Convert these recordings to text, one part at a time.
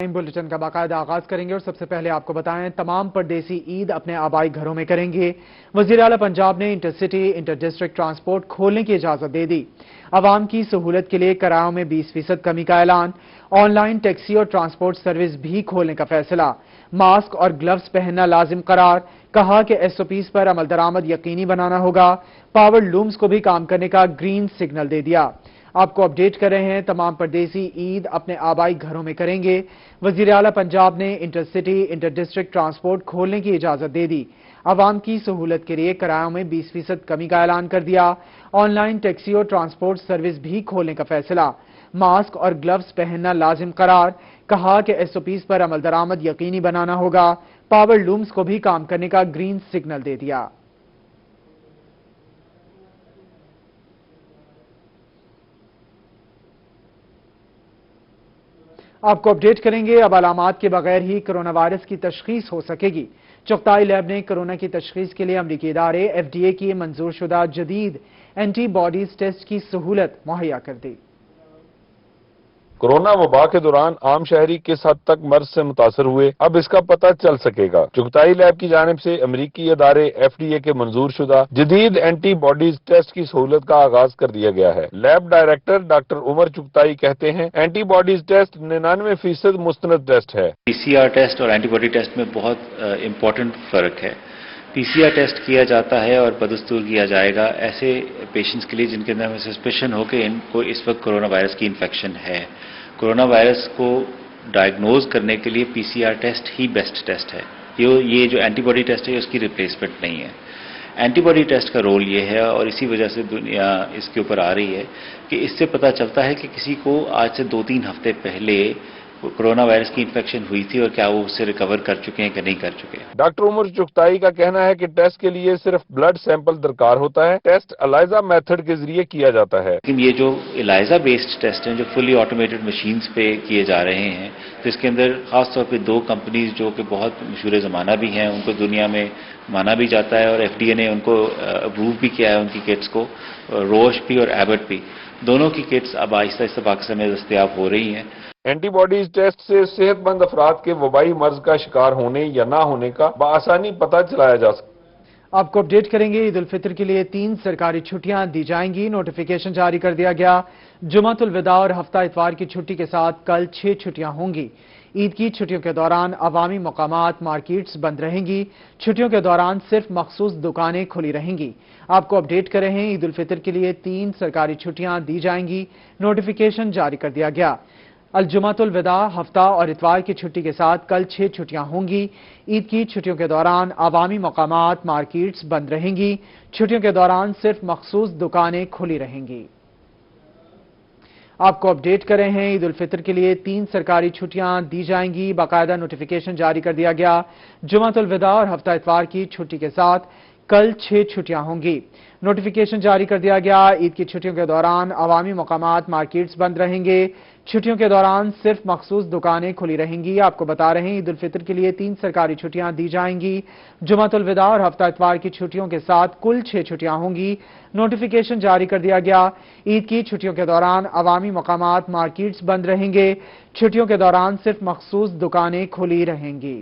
Bulletin का बाकायदा आगाज करेंगे और सबसे पहले आपको बताएं तमाम परदेसी ईद अपने आबाई घरों में करेंगे। वजीर आला पंजाब ने इंटरसिटी इंटर डिस्ट्रिक्ट ट्रांसपोर्ट खोलने की इजाजत दे दी। आवाम की सहूलत के लिए किरायों में 20% कमी का ऐलान। ऑनलाइन टैक्सी और ट्रांसपोर्ट सर्विस भी खोलने का फैसला। मास्क और ग्लव्स पहनना लाजिम करार। कहा कि एसओपीज पर अमल दरामद यकीनी बनाना होगा। पावर लूम्स को भी काम करने का ग्रीन सिग्नल दे दिया। आपको अपडेट कर रहे हैं तमाम परदेसी ईद अपने आबाई घरों में करेंगे। वजीर आला पंजाब ने इंटरसिटी इंटर डिस्ट्रिक्ट ट्रांसपोर्ट खोलने की इजाजत दे दी। आवाम की सहूलत के लिए किरायों में 20% कमी का ऐलान कर दिया। ऑनलाइन टैक्सी और ट्रांसपोर्ट सर्विस भी खोलने का फैसला। मास्क और ग्लव्स पहनना लाजिम करार। कहा कि एसओपीज पर अमल दरामद यकीनी बनाना होगा। पावर लूम्स को भी काम करने का ग्रीन सिग्नल दे दिया। आपको अपडेट करेंगे। अब अलामात के बगैर ही कोरोना वायरस की तशखीस हो सकेगी। चुगताई लैब ने कोरोना की तशखीस के लिए अमरीकी इदारे एफडीए की मंजूर शुदा जदीद एंटीबॉडीज टेस्ट की सहूलत मुहैया कर दी। कोरोना वबा के दौरान आम शहरी किस हद तक मर्ज से मुतासर हुए, अब इसका पता चल सकेगा। चुगताई लैब की जानिब से अमरीकी इदारे एफडीए के मंजूर शुदा जदीद एंटीबॉडीज टेस्ट की सहूलत का आगाज कर दिया गया है। Lab director doctor Umar Chughtai कहते हैं, एंटीबॉडीज टेस्ट 99% मुस्तनद टेस्ट है। पीसीआर टेस्ट और एंटीबॉडी टेस्ट में बहुत इंपॉर्टेंट फर्क है। पीसीआर टेस्ट किया जाता है और बदस्तूर किया जाएगा ऐसे पेशेंट्स के लिए जिनके अंदर हमें सस्पेशन हो कि इनको इस वक्त कोरोना वायरस की इन्फेक्शन है। कोरोना वायरस को डायग्नोज करने के लिए पीसीआर टेस्ट ही बेस्ट टेस्ट है। ये जो एंटीबॉडी टेस्ट है उसकी रिप्लेसमेंट नहीं है। एंटीबॉडी टेस्ट का रोल ये है और इसी वजह से दुनिया इसके ऊपर आ रही है कि इससे पता चलता है कि किसी को आज से 2-3 हफ्ते पहले कोरोना वायरस की इन्फेक्शन हुई थी और क्या वो उससे रिकवर कर चुके हैं कि नहीं कर चुके। डॉक्टर उमर चुगताई का कहना है कि टेस्ट के लिए सिर्फ ब्लड सैंपल दरकार होता है। टेस्ट एलाइजा मेथड के जरिए किया जाता है। लेकिन ये जो एलाइजा बेस्ड टेस्ट हैं जो फुली ऑटोमेटेड मशीन्स पे किए जा रहे हैं, तो इसके अंदर खास तौर पे 2 कंपनीज जो कि बहुत मशहूर ज़माना भी हैं, उनको दुनिया में माना भी जाता है और एफडीए ने उनको अप्रूव भी किया है उनकी किट्स को, रोश भी और एबट भी। दोनों की किट्स अब आहिस्ता आहिस्ता पाकिस्तान में दस्तयाब हो रही हैं। एंटीबॉडीज टेस्ट से सेहतमंद अफराद के वबाई मर्ज का शिकार होने या ना होने का बआसानी पता चलाया जा सकता। आपको अपडेट करेंगे। ईद उल फितर के लिए 3 सरकारी छुट्टियां दी जाएंगी। नोटिफिकेशन जारी कर दिया गया। जुमातुल विदा और हफ्ता इतवार की छुट्टी के साथ कल 6 छुट्टियां होंगी। ईद की छुट्टियों के दौरान अवामी मकामात मार्केट्स बंद रहेंगी। छुट्टियों के दौरान सिर्फ मखसूस दुकानें खुली रहेंगी। आपको अपडेट कर रहे हैं। ईद उल फितर के लिए 3 सरकारी छुट्टियां दी जाएंगी। नोटिफिकेशन जारी कर दिया गया। अलजुमातुल विदा हफ्ता और इतवार की छुट्टी के साथ कल 6 छुट्टियां होंगी। ईद की छुट्टियों के दौरान अवामी मकामात मार्केट्स बंद रहेंगी। छुट्टियों के दौरान सिर्फ मखसूस दुकानें खुली रहेंगी। आपको अपडेट कर रहे हैं। ईद उल फितर के लिए 3 सरकारी छुट्टियां दी जाएंगी। बाकायदा नोटिफिकेशन जारी कर दिया गया। जुमातुल विदा और हफ्ता इतवार की छुट्टी के साथ कल 6 छुट्टियां होंगी। नोटिफिकेशन जारी कर दिया गया। ईद की छुट्टियों के दौरान अवामी मकामात मार्केट्स बंद रहेंगे। छुट्टियों के दौरान सिर्फ मखसूस दुकानें खुली रहेंगी। आपको बता रहे हैं ईद उल फितर के लिए 3 सरकारी छुट्टियां दी जाएंगी। जुमातुल विदा और हफ्ता इतवार की छुट्टियों के साथ कुल 6 छुट्टियां होंगी। नोटिफिकेशन जारी कर दिया गया। ईद की छुट्टियों के दौरान अवामी मकामात मार्केट्स बंद रहेंगे। छुट्टियों के दौरान सिर्फ मखसूस दुकानें खुली रहेंगी।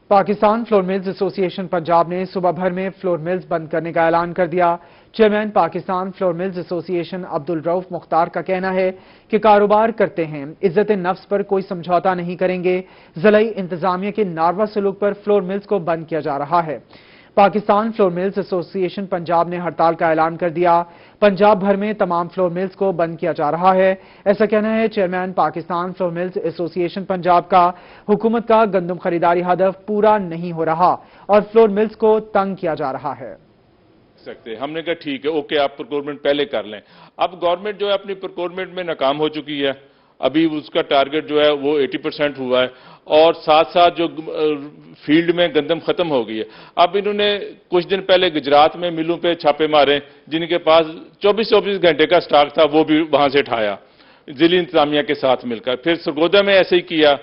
Pakistan flour mills association Punjab ने सुबह भर में फ्लोर मिल्स बंद करने का ऐलान कर दिया। Chairman Pakistan flour mills association Abdul Rauf Mukhtar का कहना है कि कारोबार करते हैं, इज्जत नफ्स पर कोई समझौता नहीं करेंगे। ज़िला इंतजामिया के नारवा सलूक पर फ्लोर मिल्स को बंद किया जा रहा है। Pakistan flour mills association Punjab ने हड़ताल का ऐलान कर दिया। पंजाब भर में तमाम फ्लोर मिल्स को बंद किया जा रहा है। ऐसा कहना है chairman Pakistan flour mills association Punjab का। हुकूमत का गंदम खरीदारी हदफ पूरा नहीं हो रहा और फ्लोर मिल्स को तंग किया जा रहा है। हमने कहा ठीक है, ओके, आप प्रोक्योरमेंट पहले कर लें। अब गवर्नमेंट जो है अपनी प्रोक्योरमेंट में नाकाम हो चुकी है। अभी उसका टारगेट जो है वो 80% हुआ है और साथ साथ जो फील्ड में गंदम खत्म हो गई है। अब इन्होंने कुछ दिन पहले गुजरात में मिलों पे छापे मारे जिनके पास 24-24 घंटे का स्टॉक था, वो भी वहां से उठाया जिला इंतजामिया के साथ मिलकर। फिर सरगोदा में ऐसे ही किया।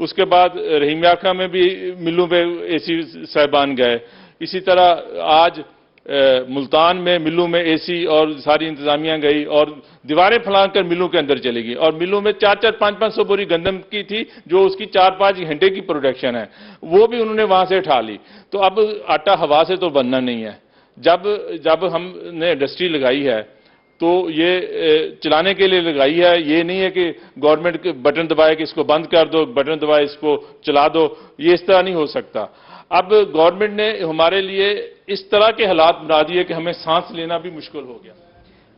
उसके बाद रहीम याखा में भी मिलों पे एसी साहिबान गए। इसी तरह आज ملتان میں ملوں میں اے سی اور ساری انتظامیہ گئی اور دیواریں پھلانگ کر ملوں کے اندر چلے گی، اور ملوں میں 400-500 بوری گندم کی تھی جو اس کی 4-5 گھنٹے کی پروڈکشن ہے، وہ بھی انہوں نے وہاں سے اٹھا لی۔ تو اب آٹا ہوا سے تو بننا نہیں ہے۔ جب ہم نے انڈسٹری لگائی ہے تو یہ چلانے کے لیے لگائی ہے، یہ نہیں ہے کہ گورنمنٹ بٹن دبائے کہ اس کو بند کر دو، بٹن دبائے اس کو چلا دو، یہ اس طرح نہیں ہو سکتا۔ اب گورنمنٹ نے ہمارے لیے اس طرح کے حالات بنا دیے کہ ہمیں سانس لینا بھی مشکل ہو گیا۔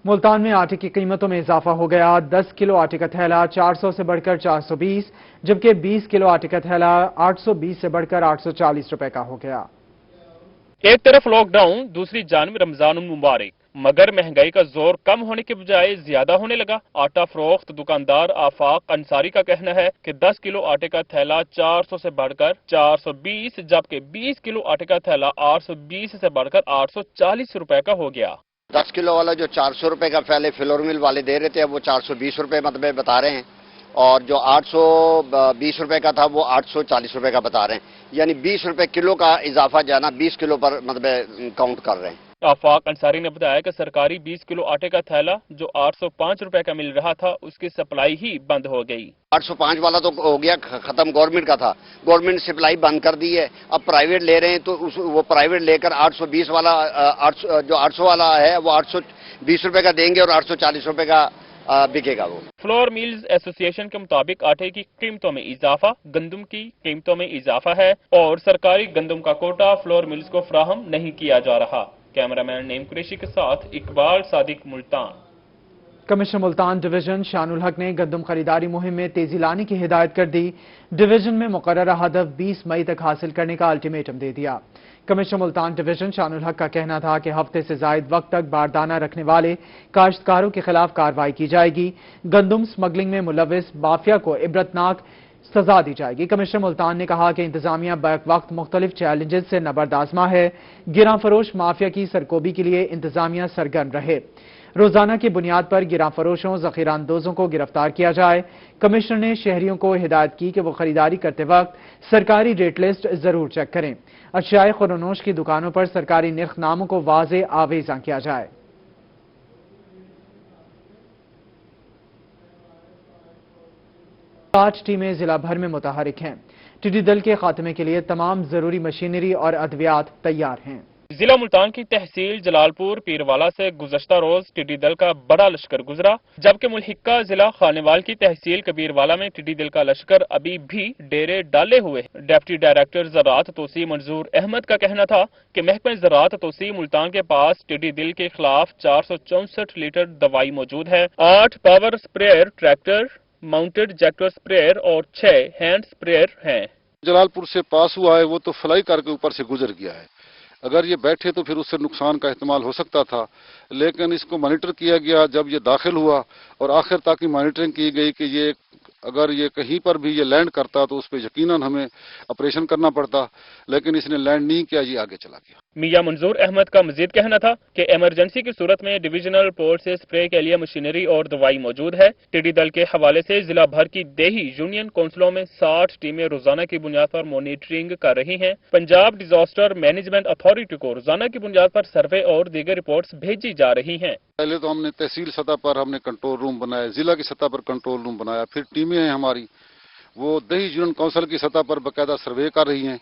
ملتان میں آٹے کی قیمتوں میں اضافہ ہو گیا۔ 10 کلو آٹے کا تھیلا 400 سے بڑھ کر 420، جبکہ 20 کلو آٹے کا تھیلا 820 سے بڑھ کر 840 روپے کا ہو گیا۔ ایک طرف لاک ڈاؤن، دوسری جانب رمضان المبارک، مگر مہنگائی کا زور کم ہونے کے بجائے زیادہ ہونے لگا۔ آٹا فروخت دکاندار آفاق انصاری کا کہنا ہے کہ 10 کلو آٹے کا تھیلا 400 سے بڑھ کر 420، جبکہ 20 کلو آٹے کا تھیلا 820 سے بڑھ کر 840 روپے کا ہو گیا۔ 10 کلو والا جو 400 روپے کا پہلے فلور مل والے دے رہے تھے، اب وہ 420 روپے مطلب بتا رہے ہیں، اور جو 820 روپے کا تھا وہ 840 روپے کا بتا رہے ہیں، یعنی 20 روپے کلو کا اضافہ جو ہے نا 20 کلو پر مطلب کاؤنٹ کر رہے ہیں۔ آفاق انصاری نے بتایا کہ سرکاری 20 کلو آٹے کا تھیلا جو 805 روپے کا مل رہا تھا، اس کی سپلائی ہی بند ہو گئی۔ 805 والا تو ہو گیا ختم، گورنمنٹ کا تھا، گورنمنٹ سپلائی بند کر دی ہے، اب پرائیویٹ لے رہے ہیں، تو وہ پرائیویٹ لے کر 820 والا جو 800 والا ہے وہ 820 روپے کا دیں گے اور 840 روپے کا بکے گا وہ۔ فلور میلز ایسوسی ایشن کے مطابق آٹے کی قیمتوں میں اضافہ، گندم کی قیمتوں میں اضافہ ہے اور سرکاری گندم کا کوٹا فلور میلز کو فراہم نہیں کیا جا رہا۔ کیمرامین نیم قریشی کے ساتھ اقبال صادق، ملتان۔ کمشنر ملتان ڈویژن شان الحق نے گندم خریداری مہم میں تیزی لانے کی ہدایت کر دی۔ ڈویژن میں مقررہ ہدف 20 مئی تک حاصل کرنے کا الٹیمیٹم دے دیا۔ کمشنر ملتان ڈویژن شان الحق کا کہنا تھا کہ ہفتے سے زائد وقت تک باردانہ رکھنے والے کاشتکاروں کے خلاف کارروائی کی جائے گی۔ گندم سمگلنگ میں ملوث مافیا کو عبرتناک سزا دی جائے گی۔ کمشنر ملتان نے کہا کہ انتظامیہ بیک وقت مختلف چیلنجز سے نبردآزما ہے۔ گراں فروش مافیا کی سرکوبی کے لیے انتظامیہ سرگرم رہے۔ روزانہ کی بنیاد پر گراں فروشوں، ذخیرہ اندوزوں کو گرفتار کیا جائے۔ کمشنر نے شہریوں کو ہدایت کی کہ وہ خریداری کرتے وقت سرکاری ریٹ لسٹ ضرور چیک کریں۔ اشیاء خورونوش کی دکانوں پر سرکاری نرخ ناموں کو واضح آویزاں کیا جائے۔ 8 ٹیمیں ضلع بھر میں متحرک ہیں۔ ٹڈی دل کے خاتمے کے لیے تمام ضروری مشینری اور ادویات تیار ہیں۔ ضلع ملتان کی تحصیل جلال پور پیروالا سے گزشتہ روز ٹڈی دل کا بڑا لشکر گزرا، جبکہ ملحقہ ضلع خانیوال کی تحصیل کبیروالا میں ٹڈی دل کا لشکر ابھی بھی ڈیرے ڈالے ہوئے ہے۔ ڈپٹی ڈائریکٹر زراعت توسیع منظور احمد کا کہنا تھا کہ محکمہ زراعت توسیع ملتان کے پاس ٹڈی دل کے خلاف 464 لیٹر دوائی موجود ہے، 8 پاور سپریئر ٹریکٹر، ماؤنٹڈ جیکٹر سپریئر اور 6 ہینڈ سپریئر ہیں۔ جلال پور سے پاس ہوا ہے وہ تو فلائی کر کے اوپر سے گزر گیا ہے، اگر یہ بیٹھے تو پھر اس سے نقصان کا احتمال ہو سکتا تھا، لیکن اس کو مانیٹر کیا گیا جب یہ داخل ہوا، اور آخر تک کی مانیٹرنگ کی گئی کہ یہ اگر یہ کہیں پر بھی یہ لینڈ کرتا تو اس پہ یقیناً ہمیں آپریشن کرنا پڑتا، لیکن اس نے لینڈ نہیں کیا، یہ آگے چلا گیا۔ میاں منظور احمد کا مزید کہنا تھا کہ ایمرجنسی کی صورت میں ڈویژنل پورٹ سے سپرے کے لیے مشینری اور دوائی موجود ہے۔ ٹڈی دل کے حوالے سے ضلع بھر کی دیہی یونین کونسلوں میں 60 ٹیمیں روزانہ کی بنیاد پر مانیٹرنگ کر رہی ہیں۔ پنجاب ڈیزاسٹر مینجمنٹ اتھارٹی کو روزانہ کی بنیاد پر سروے اور دیگر رپورٹس بھیجی جا رہی ہیں۔ پہلے تو ہم نے تحصیل سطح پر ہم نے کنٹرول روم بنایا، ضلع کی سطح پر کنٹرول روم بنایا، پھر ٹیمیں ہیں ہماری وہ دیہی یونین کونسل کی سطح پر باقاعدہ سروے کر رہی ہیں،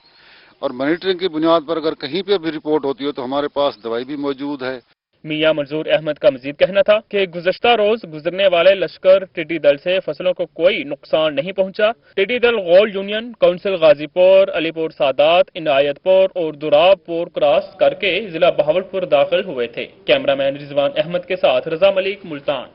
اور مانیٹرنگ کی بنیاد پر اگر کہیں پہ بھی رپورٹ ہوتی ہے تو ہمارے پاس دوائی بھی موجود ہے۔ میاں منظور احمد کا مزید کہنا تھا کہ گزشتہ روز گزرنے والے لشکر ٹڈی دل سے فصلوں کو کوئی نقصان نہیں پہنچا۔ ٹڈی دل غول یونین کونسل غازی پور، علی پور سادات، عنایت پور اور دراب پور کراس کر کے ضلع بہاولپور داخل ہوئے تھے۔ کیمرامین رضوان احمد کے ساتھ رضا ملک، ملتان۔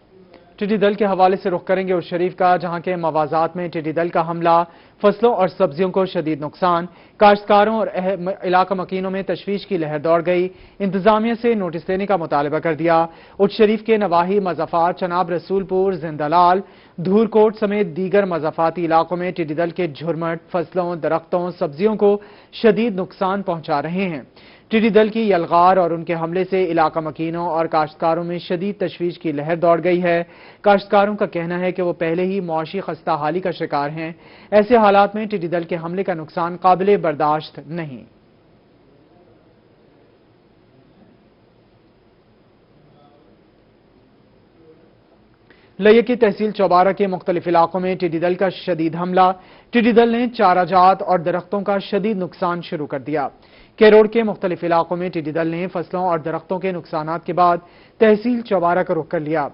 ٹڈی دل کے حوالے سے رخ کریں گے اس شریف کا، جہاں کے موازات میں ٹڈی دل کا حملہ، فصلوں اور سبزیوں کو شدید نقصان، کاشتکاروں اور علاقہ مکینوں میں تشویش کی لہر دوڑ گئی۔ انتظامیہ سے نوٹس دینے کا مطالبہ کر دیا۔ اچ شریف کے نواحی مضافات چناب رسول پور، زندلال، دھورکوٹ سمیت دیگر مضافاتی علاقوں میں ٹڈی دل کے جھرمٹ فصلوں، درختوں، سبزیوں کو شدید نقصان پہنچا رہے ہیں۔ ٹڈی دل کی یلغار اور ان کے حملے سے علاقہ مکینوں اور کاشتکاروں میں شدید تشویش کی لہر دوڑ گئی ہے۔ کاشتکاروں کا کہنا ہے کہ وہ پہلے ہی معاشی خستہ حالی کا شکار ہیں۔ ایسے حالات میں ٹڈی دل کے حملے کا نقصان قابل برداشت نہیں۔ लय की तहसील चौबारा के मुख्तलिफ इलाकों में टिड्डी दल का शदीद हमला। टिड्डी दल ने चाराजात और दरख्तों का शदीद नुकसान शुरू कर दिया। केरोड़ के मुख्तलिफ इलाकों में टिड्डी दल ने फसलों और दरख्तों के नुकसानात के बाद तहसील चौबारा का रुख कर लिया।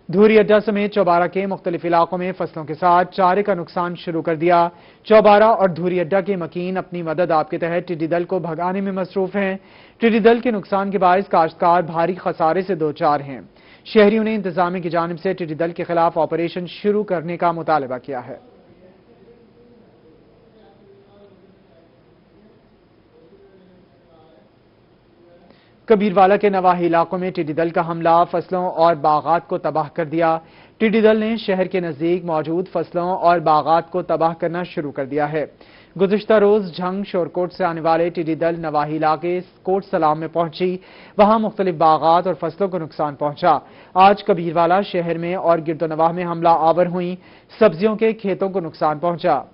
धूरी अड्डा समेत चौबारा के मुख्तलिफ इलाकों में फसलों के साथ चारे का नुकसान शुरू कर दिया। चौबारा और धूरी अड्डा के मकीन अपनी मदद आप के तहत टिड्डी दल को भगाने में मसरूफ हैं। टिड्डी दल के नुकसान के बायस काश्तकार भारी खसारे से दो चार हैं। शहरियों ने इंतजामिया की जानिब से टिड्डी दल के खिलाफ ऑपरेशन शुरू करने का मुतालबा किया है। कबीरवाला के नवाही इलाकों में टिड्डी दल का हमला फसलों और बागात को तबाह कर दिया। टिड्डी दल ने शहर के नजदीक मौजूद फसलों और बागात को तबाह करना शुरू कर दिया है। गुज़िश्ता रोज झंग शोरकोट से आने वाले टिड्डी दल नवाही इलाके कोट सलाम में पहुंची। वहां मुख्तलिफ बागात और फसलों को नुकसान पहुंचा। आज कबीरवाला शहर में और गिरदोनवाह में हमला आवर हुई। सब्जियों के खेतों को नुकसान पहुंचा।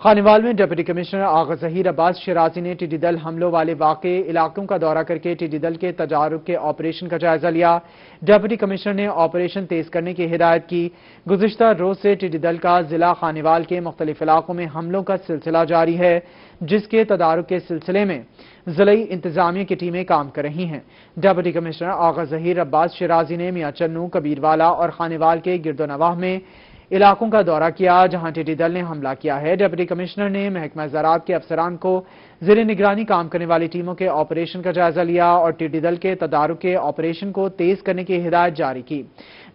खानेवाल में डिप्टी कमिश्नर आगा ज़हीर अब्बास शिराजी ने टिड्डी दल हमलों वाले वाक़े इलाकों का दौरा करके टिड्डी दल के तजारुब के ऑपरेशन का जायजा लिया। डिप्टी कमिश्नर ने ऑपरेशन तेज करने की हिदायत की। गुज़िश्ता रोज से टिड्डी दल का जिला खानेवाल के मुख्तलिफ इलाकों में हमलों का सिलसिला जारी है, जिसके तदारुक के सिलसिले में जिलाई इंतजामिया की टीमें काम कर रही हैं। डिप्टी कमिश्नर आगा ज़हीर अब्बास शिराजी ने मियां चन्नू, कबीरवाला और खानेवाल के गिरदोनवाह में इलाकों का दौरा किया, जहां टिड्डी दल ने हमला किया है। डिप्टी कमिश्नर ने महकमा ज़राअत के अफसरान को ज़ेरे निगरानी काम करने वाली टीमों के ऑपरेशन का जायजा लिया और टिड्डी दल के तदारुक के ऑपरेशन को तेज करने की हिदायत जारी की।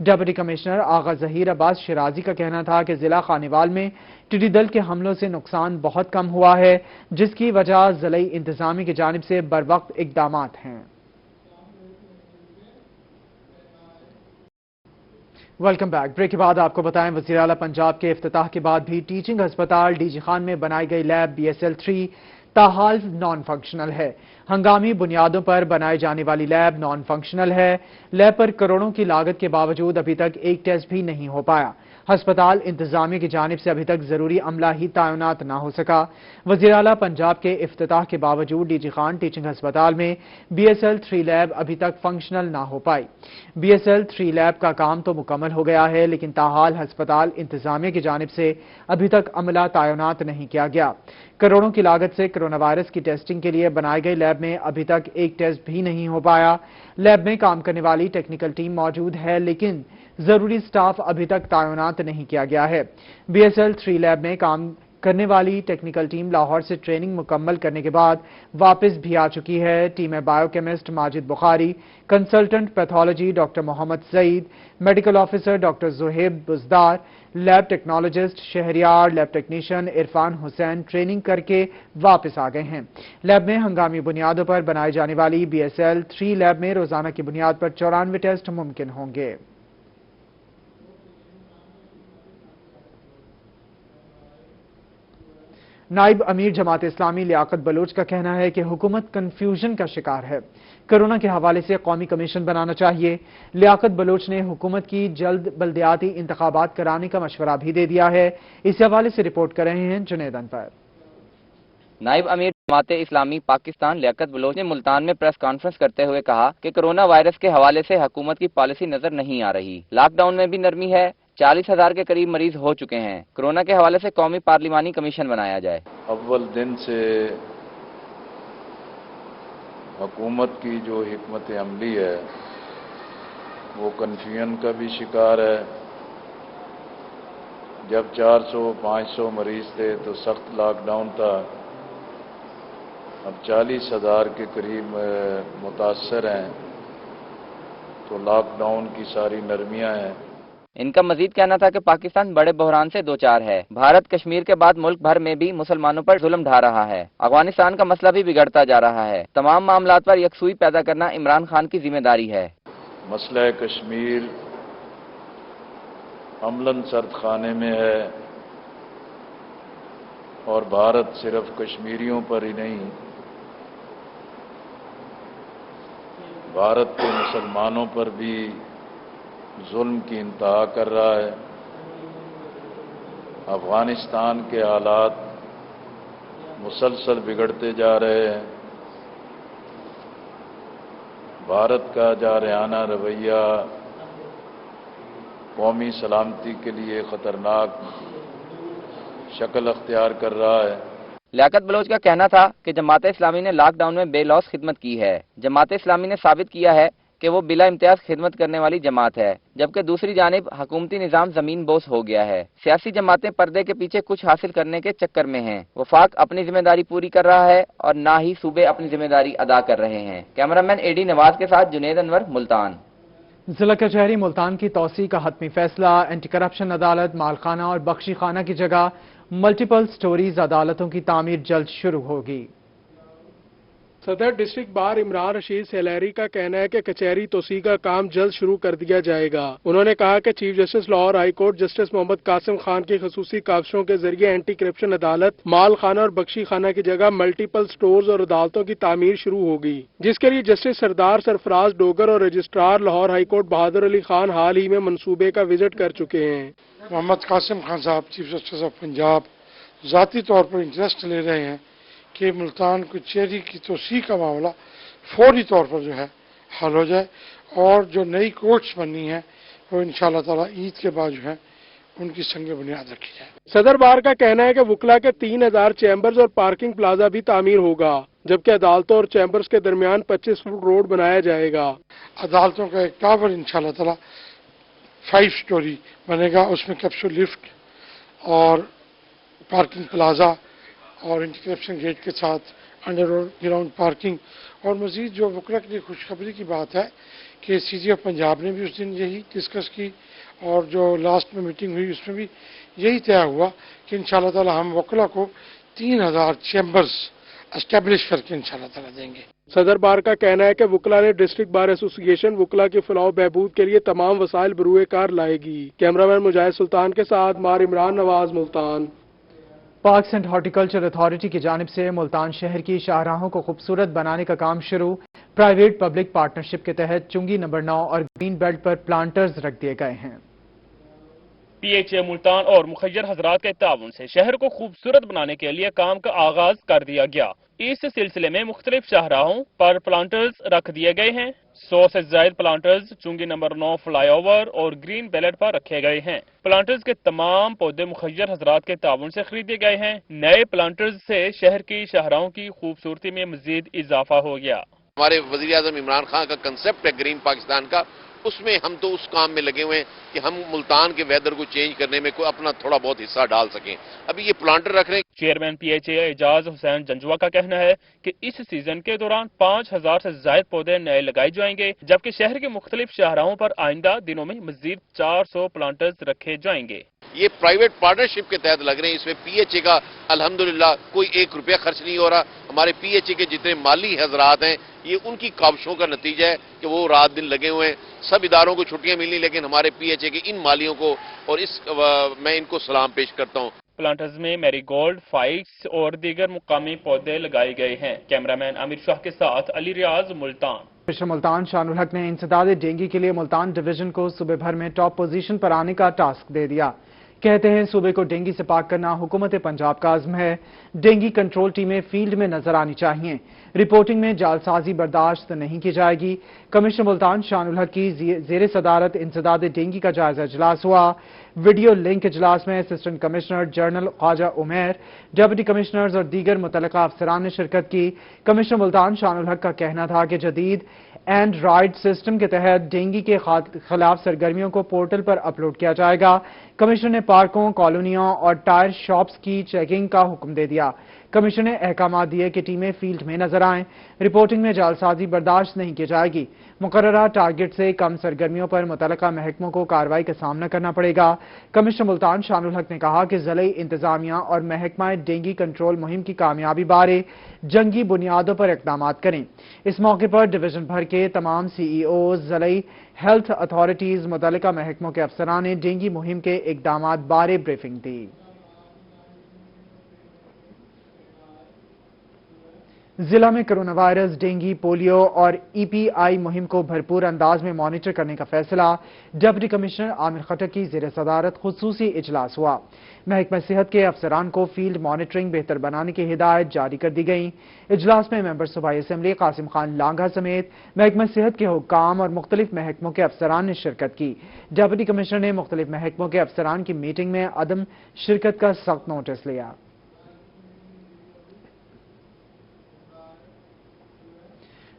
डिप्टी कमिश्नर आगा ज़हीर अब्बास शिराजी का कहना था कि जिला खानेवाल में टिड्डी दल के हमलों से नुकसान बहुत कम हुआ है, जिसकी वजह ज़िलाई इंतजामिया की जानिब से बरवक्त इक़दामात हैं। Welcome back. ब्रेक के बाद आपको बताएं, वज़ीर आला पंजाब के इफ्तिताह के बाद भी टीचिंग अस्पताल डीजी खान में बनाई गई लैब BSL-3 ताहाल नॉन फंक्शनल है। हंगामी बुनियादों पर बनाई जाने वाली लैब नॉन फंक्शनल है। लैब पर करोड़ों की लागत के बावजूद अभी तक एक टेस्ट भी नहीं हो पाया। अस्पताल इंतजामिया की जानिब से अभी तक जरूरी अमला ही तैनात ना हो सका। वज़ीर आला पंजाब के इफ्तिताह के बावजूद डीजी खान टीचिंग अस्पताल में BSL-3 लैब अभी तक फंक्शनल ना हो पाई। BSL-3 लैब का काम तो मुकम्मल हो गया है, लेकिन ताहाल अस्पताल इंतजामिया की जानिब से अभी तक अमला तैनात नहीं किया गया। करोड़ों की लागत से कोरोना वायरस की टेस्टिंग के लिए बनाई गई लैब में अभी तक एक टेस्ट भी नहीं हो पाया। लैब में काम करने वाली टेक्निकल टीम मौजूद है, लेकिन जरूरी स्टाफ अभी तक तैनात नहीं किया गया है। BSL-3 लैब में काम करने वाली टेक्निकल टीम लाहौर से ट्रेनिंग मुकम्मल करने के बाद वापस भी आ चुकी है। टीम में biochemist Majid Bukhari, consultant pathology doctor Mohammad Saeed, medical officer doctor Zuhaib Buzdar, lab technologist Shahryar, lab technician Irfan Hussain training करके वापस आ गए हैं। लैब में हंगामी बुनियादों पर बनाई जाने वाली BSL-3 लैब में रोजाना की बुनियाद पर 94 टेस्ट मुमकिन होंगे। नाइब अमीर जमात इस्लामी लियाकत बलोच का कहना है कि हुकूमत कंफ्यूजन का शिकार है। कोरोना के हवाले से कौमी कमीशन बनाना चाहिए। लियाकत बलोच ने हुकूमत की जल्द बल्दियाती इंतखाबात कराने का मशवरा भी दे दिया है। इस हवाले से रिपोर्ट कर रहे हैं जुनैद अनवर। नाइब अमीर जमात इस्लामी पाकिस्तान लियाकत बलोच ने मुल्तान में प्रेस कॉन्फ्रेंस करते हुए कहा कि कोरोना वायरस के हवाले से हुकूमत की पॉलिसी नजर नहीं आ रही। लॉकडाउन में भी नरमी है। 40,000 के करीब मरीज हो चुके हैं। कोरोना के हवाले से कौमी पार्लिमानी कमीशन बनाया जाए। अव्वल दिन से हुकूमत की जो हिकमत अमली है वो कन्फ्यूजन का भी शिकार है। जब 400-500 मरीज थे तो सख्त लॉकडाउन था। अब 40,000 के करीब मुतासर हैं तो लॉकडाउन की सारी नरमियां हैं। इनका मजीद कहना था कि पाकिस्तान बड़े बहरान से दो चार है। भारत कश्मीर के बाद मुल्क भर में भी मुसलमानों पर जुल्म ढा रहा है। अफगानिस्तान का मसला भी बिगड़ता जा रहा है। तमाम मामलात पर यकसुई पैदा करना इमरान खान की जिम्मेदारी है। मसला कश्मीर अमलन सर्द खाने में है और भारत सिर्फ कश्मीरियों पर ही नहीं, भारत के मुसलमानों पर भी जुल्म की इंतहा कर रहा है। अफगानिस्तान के हालात मुसलसल बिगड़ते जा रहे हैं। भारत का जारहाना रवैया कौमी सलामती के लिए खतरनाक शक्ल अख्तियार कर रहा है। लियाकत बलोच का कहना था कि जमात इस्लामी ने लॉकडाउन में बेलौस खिदमत की है। जमात इस्लामी ने साबित किया है कि वो बिला इम्तियाज खिदमत करने वाली जमात है, जबकि दूसरी जानिब हुकूमती निज़ाम जमीन बोस हो गया है। सियासी जमातें पर्दे के पीछे कुछ हासिल करने के चक्कर में हैं। वफाक अपनी जिम्मेदारी पूरी कर रहा है और ना ही सूबे अपनी जिम्मेदारी अदा कर रहे हैं। कैमरामैन एडी नवाज के साथ जुनेद अनवर, मुल्तान। जिला कचहरी मुल्तान की तौसी का हतमी फैसला। एंटी करप्शन अदालत मालखाना और बख्शी खाना की जगह मल्टीपल स्टोरीज अदालतों की तामीर जल्द शुरू होगी। सदर district bar Imran Rashid salary का कहना है कि कचहरी तोसी का काम जल्द शुरू कर दिया जाएगा। उन्होंने कहा कि chief justice Lahore high court justice Mohammad Qasim Khan की खसूसी काबशों के जरिए एंटी करप्शन अदालत माल खाना और बख्शी खाना की जगह मल्टीपल स्टोर्स और अदालतों की तामीर शुरू होगी, जिसके लिए जस्टिस सरदार सरफराज डोगर और रजिस्ट्रार लाहौर हाई कोर्ट बहादुर अली खान हाल ही में मनसूबे का विजिट कर चुके हैं। मोहम्मद कासिम खान साहब चीफ जस्टिस ऑफ पंजाब ज़ाती तौर पर इंटरेस्ट ले रहे हैं कि मुल्तान कचहरी की तोसी का मामला फौरी तौर पर जो है हल हो जाए और जो नई कोर्ट्स बननी है वो इंशाअल्लाह ताला ईद के बाद जो है उनकी संग बुनियाद रखी जाए। सदर बार का कहना है कि वकला के 3000 चैम्बर्स और पार्किंग प्लाजा भी तामीर होगा, जबकि अदालतों और चैम्बर्स के दरमियान 25 फुट रोड बनाया जाएगा। अदालतों का एक टावर इंशाअल्लाह ताला 5 स्टोरी बनेगा, उसमें कैप्सूल लिफ्ट और पार्किंग प्लाजा और एंटी करप्शन गेट के साथ अंडरग्राउंड पार्किंग। और मजीद जो वकला के लिए खुशखबरी की बात है कि सीजी ऑफ पंजाब ने भी उस दिन यही डिस्कस की और जो लास्ट में मीटिंग हुई उसमें भी यही तय हुआ कि इंशाअल्लाह ताला हम वकला को 3000 चैम्बर्स एस्टेब्लिश करके इंशाअल्लाह ताला देंगे। सदर बार का कहना है कि वकला ने डिस्ट्रिक्ट बार एसोसिएशन वकला के फलाह बहबूद के लिए तमाम वसाइल बरूए कार लाएगी। कैमरामैन मुजाहिद सुल्तान के साथ मार Imran Nawaz, Multan. Parks and horticulture authority की जानिब से मुल्तान शहर की शाहराहों को खूबसूरत बनाने का काम शुरू। प्राइवेट पब्लिक पार्टनरशिप के तहत चुंगी नंबर 9 और ग्रीन बेल्ट पर प्लांटर्स रख दिए गए हैं। PHA मुल्तान और मुखय्यर हजरात के ताउन से शहर को खूबसूरत बनाने के लिए काम का आगाज कर दिया गया। इस सिलसिले में मुख्तलिफ शाहराहों पर प्लांटर्स रख दिए गए हैं। 100 से ज्यादा प्लांटर्स चुंगी नंबर 9 फ्लाईओवर और ग्रीन बेल्ट पर रखे गए हैं। प्लांटर्स के तमाम पौधे मुखय्यर हजरात के ताउन से खरीदे गए हैं। नए प्लांटर्स से शहर की शाहराहों की खूबसूरती में मजीद इजाफा हो गया। हमारे वजीर आजम इमरान खान का कंसेप्ट है ग्रीन पाकिस्तान का, उसमें हम तो उस काम में लगे हुए हैं कि हम मुल्तान के वेदर को चेंज करने में कोई अपना थोड़ा बहुत हिस्सा डाल सकें। अभी ये प्लांटर रख रहे हैं। चेयरमैन PHA एजाज हुसैन जंजुआ का कहना है कि इस सीजन के दौरान 5000 से ज्यादा पौधे नए लगाए जाएंगे, जबकि शहर के मुख्तलिफ शाहराहों पर आइंदा दिनों में मजीद 400 प्लांटर्स रखे जाएंगे। ये प्राइवेट पार्टनरशिप के तहत लग रहे हैं। इसमें PHA का अल्हम्दुलिल्लाह कोई 1 रुपया खर्च नहीं हो रहा। हमारे PHA के जितने माली हजरात हैं ये उनकी काविशों का नतीजा है कि वो रात दिन लगे हुए हैं। सब इदारों को छुट्टियां मिलनी, लेकिन हमारे PHA के इन मालियों को और मैं इनको सलाम पेश करता हूँ। प्लांटर्स में मैरीगोल्ड, फाइक्स और दीगर मुकामी पौधे लगाए गए हैं। कैमरामैन आमिर शाह के साथ अली रियाज, मुल्तान। कमिश्नर मुल्तान शानुल हक ने इंसदाद डेंगू के लिए मुल्तान डिवीजन को सूबे भर में टॉप पोजीशन पर आने का टास्क दे दिया। कहते हैं सूबे को डेंगू से पाक करना हुकूमत पंजाब का आज़म है। डेंगू कंट्रोल टीमें फील्ड में नजर आनी चाहिए। रिपोर्टिंग में जालसाजी बर्दाश्त नहीं की जाएगी। कमिश्नर मुल्तान शानुल हक की जेर सदारत इंसदाद डेंगू का जायजा इजलास हुआ। वीडियो लिंक इजलास में assistant commissioner general Khawaja Umair, deputy commissioners और दीगर मुतल्लिका अफसरान ने शिरकत की। कमिश्नर मुल्तान शानुल हक का कहना था कि जदीद एंड्रॉयड सिस्टम के तहत डेंगू के खिलाफ सरगर्मियों को पोर्टल पर अपलोड किया जाएगा। कमिश्नर ने पार्कों, कॉलोनियों और टायर शॉप्स की चेकिंग का हुक्म दे दिया। कमिश्नर ने अहकाम दिए कि टीमें फील्ड में नजर आएं। रिपोर्टिंग में जालसाजी बर्दाश्त नहीं की जाएगी। मुकर्ररा टारगेट से कम सरगर्मियों पर मुतल्लिका महकमों को कार्रवाई का सामना करना पड़ेगा। कमिश्नर मुल्तान शानुल हक ने कहा कि ज़िले इंतजामिया और महकमा डेंगू कंट्रोल मुहिम की कामयाबी बारे जंगी बुनियादों पर इकदाम करें। इस मौके पर डिवीजन भर के तमाम CEOs, ज़िले हेल्थ अथॉरिटीज, मुतल्लिका महकमों के अफसरान ने डेंगू मुहिम के इकदाम बारे ब्रीफिंग दी। जिला में कोरोना वायरस, डेंगू, पोलियो और ईपीआई मुहिम को भरपूर अंदाज में मॉनिटर करने का फैसला डिप्टी कमिश्नर आमिर खटक की ज़ेर सदारत खुसूसी इजलास हुआ। महकमा सेहत के अफसरान को फील्ड मॉनिटरिंग बेहतर बनाने की हिदायत जारी कर दी गई। इजलास में मेंबर सूबाई असम्बली कासिम खान लांघा समेत महकमा सेहत के हुक्काम और मुख्तलिफ महकमों के अफसरान ने शिरकत की। डिप्टी कमिश्नर ने मुख्तलिफ महकमों के अफसरान की मीटिंग में अदम शिरकत का सख्त नोटिस लिया।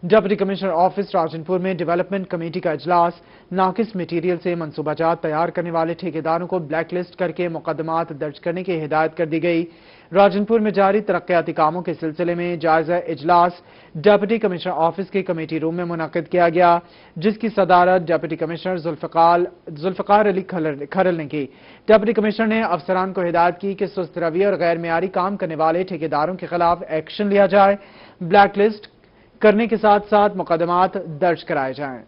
डिप्टी कमिश्नर ऑफिस राजनपुर में डेवलपमेंट कमेटी का इजलास। नाकिस मटीरियल से मंसूबाजात तैयार करने वाले ठेकेदारों को ब्लैक लिस्ट करके मुकदमात दर्ज करने की हिदायत कर दी गई। राजनपुर में जारी तरक्याती कामों के सिलसिले में जायजा इजलास डिप्टी कमिश्नर ऑफिस के कमेटी रूम में मुनक्किद किया गया, जिसकी सदारत डिप्टी कमिश्नर जुल्फकार अली खरल ने की। डिप्टी कमिश्नर ने अफसरान को हिदायत की कि सुस्त रवैया और गैर मेयारी काम करने वाले ठेकेदारों के खिलाफ एक्शन लिया जाए, ब्लैक लिस्ट करने के साथ साथ मुकदमात दर्ज कराए जाएं।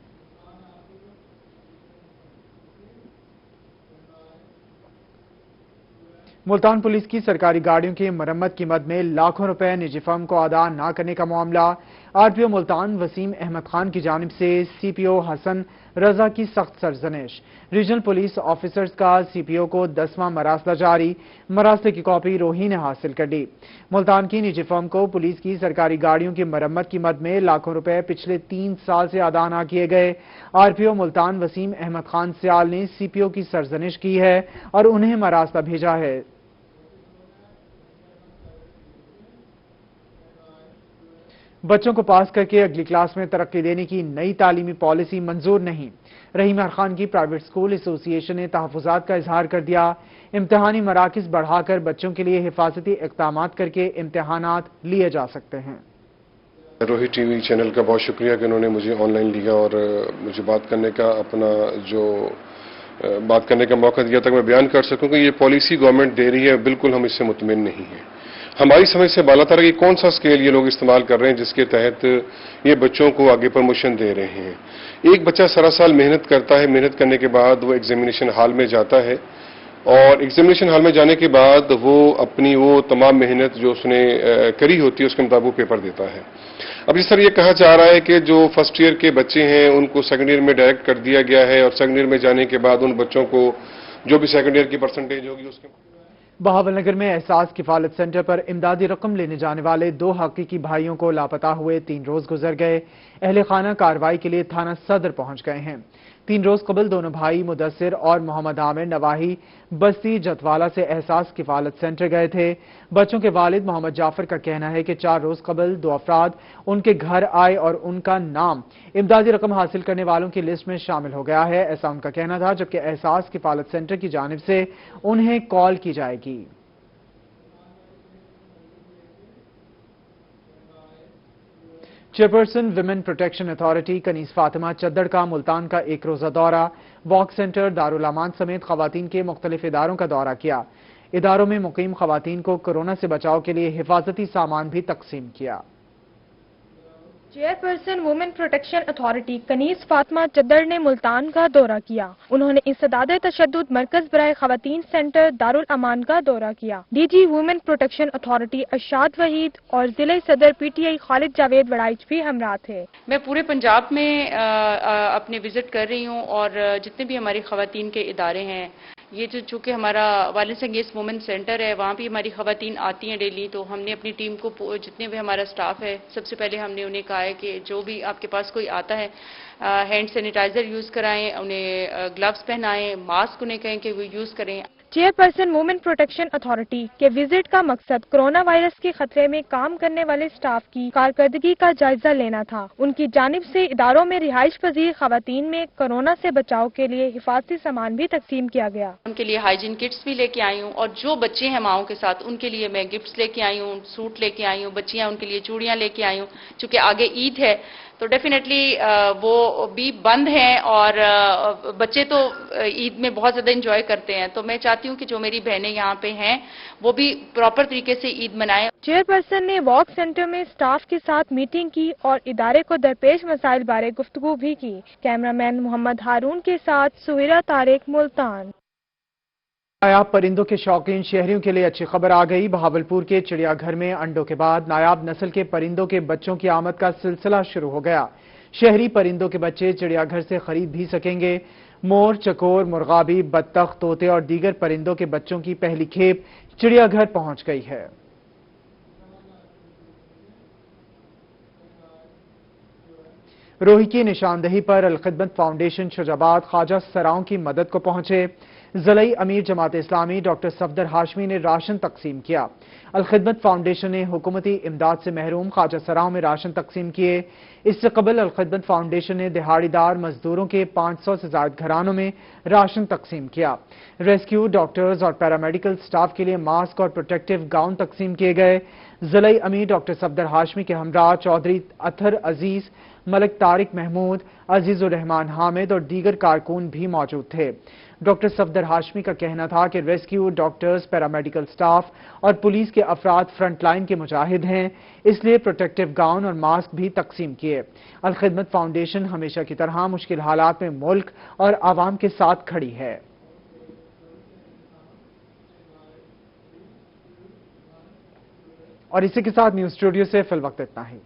मुल्तान पुलिस की सरकारी गाड़ियों की मरम्मत की मद में लाखों रुपए निजी फर्म को अदा न करने का मामला। आरपीओ मुल्तान वसीम अहमद खान की जानिब से सीपीओ हसन रजा की सख्त सरजनिश। रीजनल पुलिस ऑफिसर्स का सीपीओ को 10वां मरासला जारी। मरासले की कॉपी रोही ने हासिल कर ली। मुल्तान की निजी फर्म को पुलिस की सरकारी गाड़ियों की मरम्मत की मद में लाखों रुपए पिछले 3 साल से अदा न किए गए। आरपीओ मुल्तान वसीम अहमद खान सियाल ने सीपीओ की सरजनिश की है और उन्हें मरासला भेजा है। बच्चों को पास करके अगली क्लास में तरक्की देने की नई तालीमी पॉलिसी मंजूर नहीं। रहीम खान की प्राइवेट स्कूल एसोसिएशन ने तहफ़्फ़ुज़ात का इजहार कर दिया। इम्तिहानी मराकिज़ बढ़ाकर बच्चों के लिए हिफाजती इक़दामात करके इम्तिहानात लिए जा सकते हैं। रोही टीवी चैनल का बहुत शुक्रिया कि उन्होंने मुझे ऑनलाइन लिया और मुझे बात करने का मौका दिया ताकि मैं बयान कर सकूं कि ये पॉलिसी गवर्नमेंट दे रही है, बिल्कुल हम इससे मुतमिन नहीं हैं। हमारी समझ से बालातर कि कौन सा स्केल ये लोग इस्तेमाल कर रहे हैं जिसके तहत ये बच्चों को आगे प्रमोशन दे रहे हैं। एक बच्चा सारा साल मेहनत करता है, मेहनत करने के बाद वो एग्जामिनेशन हॉल में जाता है और एग्जामिनेशन हॉल में जाने के बाद वो अपनी वो तमाम मेहनत जो उसने करी होती है उसके मुताबिक पेपर देता है। अब इस तरह ये कहा जा रहा है कि जो फर्स्ट ईयर के बच्चे हैं उनको सेकंड ईयर में डायरेक्ट कर दिया गया है और सेकंड ईयर में जाने के बाद उन बच्चों को जो भी सेकंड ईयर की परसेंटेज होगी उसके। बहावलनगर में एहसास किफालत सेंटर पर इमदादी रकम लेने जाने वाले 2 हकीकी भाइयों को लापता हुए 3 रोज गुजर गए। अहले खाना कार्रवाई के लिए थाना सदर पहुंच गए हैं। 3 रोज कबल दोनों भाई मुदस्सिर और मोहम्मद आमिर नवाही बस्ती जतवाला से एहसास किफालत सेंटर गए थे। बच्चों के वालिद मोहम्मद जाफर का कहना है कि 4 रोज कबल 2 अफराद उनके घर आए और उनका नाम इमदादी रकम हासिल करने वालों की लिस्ट में शामिल हो गया है, ऐसा उनका कहना था, जबकि एहसास किफालत सेंटर की जानिब से उन्हें कॉल की जाएगी। Chairperson women protection authority Kaneez Fatima Chadhar का मुल्तान का 1 रोजा दौरा। वॉक सेंटर, दारुल अमान समेत खवातीन के मुख्तलिफ इदारों का दौरा किया। इदारों में मुकीम खवातीन को कोरोना से बचाव के लिए हिफाजती सामान भी तकसीम किया। Chairperson women protection authority Kaneez Fatima Chadhar ने मुल्तान का दौरा किया। उन्होंने इंसदादे तशद्दुद मरकज बराए खवातीन सेंटर दारुल अमान का दौरा किया। DG women protection authority Arshad Waheed और जिले सदर पीटीआई खालिद जावेद वड़ाइच भी हमरा थे। मैं पूरे पंजाब में अपने विजिट कर रही हूँ और जितने भी हमारी खवातीन के इदारे हैं, ये जो चूँकि हमारा वायलेंस अगेंस्ट वुमेन सेंटर है, वहाँ भी हमारी खवातीन आती हैं डेली, तो हमने अपनी टीम को जितने भी हमारा स्टाफ है, सबसे पहले हमने उन्हें कहा है कि जो भी आपके पास कोई आता है हैंड सैनिटाइजर यूज़ कराएं, उन्हें ग्लव्स पहनाएं, मास्क उन्हें कहें कि वो यूज़ करें। चेयरपर्सन वुमेन प्रोटेक्शन अथॉरिटी के विजिट का मकसद कोरोना वायरस के खतरे में काम करने वाले स्टाफ की कारकर्दगी का जायजा लेना था। उनकी जानिब से इदारों में रिहाइश पजीर खवातीन में कोरोना से बचाव के लिए हिफाजती सामान भी तकसीम किया गया। उनके लिए हाइजीन किट्स भी लेके आई हूँ और जो बच्चे हैं माओं के साथ उनके लिए मैं गिफ्ट्स लेके आई हूँ, सूट लेके आई हूँ, बच्चियाँ उनके लिए चूड़ियाँ लेके आई हूँ। चूँकि आगे ईद है तो डेफिनेटली वो भी बंद हैं और बच्चे तो ईद में बहुत ज़्यादा एंजॉय करते हैं, तो मैं चाहती हूँ कि जो मेरी बहनें यहाँ पे हैं वो भी प्रॉपर तरीके से ईद मनाएं। चेयरपर्सन ने वॉक सेंटर में स्टाफ के साथ मीटिंग की और इदारे को दरपेश मसाइल बारे गुफ्तगू भी की। कैमरामैन मोहम्मद हारून के साथ सुहेरा तारिक, मुल्तान। नायाब परिंदों के शौकीन शहरियों के लिए अच्छी खबर आ गई। बहावलपुर के चिड़ियाघर में अंडों के बाद नायाब नस्ल के परिंदों के बच्चों की आमद का सिलसिला शुरू हो गया। शहरी परिंदों के बच्चे चिड़ियाघर से खरीद भी सकेंगे। मोर, चकोर, मुर्गाबी, बत्तख, तोते और दीगर परिंदों के बच्चों की पहली खेप चिड़ियाघर पहुंच गई है। रोही की निशानदही पर अल-खिदमत फाउंडेशन शुजाबाद ख्वाजा सराओं की मदद को पहुंचे। ज़लई अमीर जमात इस्लामी डॉक्टर सफदर हाशमी ने राशन तकसीम किया। अल-खिदमत फाउंडेशन ने हुकूमती इमदाद से महरूम ख्वाजा सराओं में राशन तकसीम किए। इससे कबल अल-खिदमत फाउंडेशन ने दिहाड़ीदार मजदूरों के 500 से ज्यादा घरानों में राशन तकसीम किया। रेस्क्यू डॉक्टर्स और पैरामेडिकल स्टाफ के लिए मास्क और प्रोटेक्टिव गाउन तकसीम किए गए। ज़लई अमीर डॉक्टर सफदर हाशमी के हमरा चौधरी अथर अजीज, मलिक तारिक महमूद, अजीजुर रहमान हामिद और दीगर कारकुन भी मौजूद थे। डॉक्टर सफदर हाशमी का कहना था कि रेस्क्यू डॉक्टर्स, पैरामेडिकल स्टाफ और पुलिस के अफराद फ्रंट लाइन के मुजाहिद हैं, इसलिए प्रोटेक्टिव गाउन और मास्क भी तकसीम किए। अल-खिदमत फाउंडेशन हमेशा की तरह मुश्किल हालात में मुल्क और आवाम के साथ खड़ी है। और इसी के साथ न्यूज स्टूडियो से फिल वक्त इतना ही।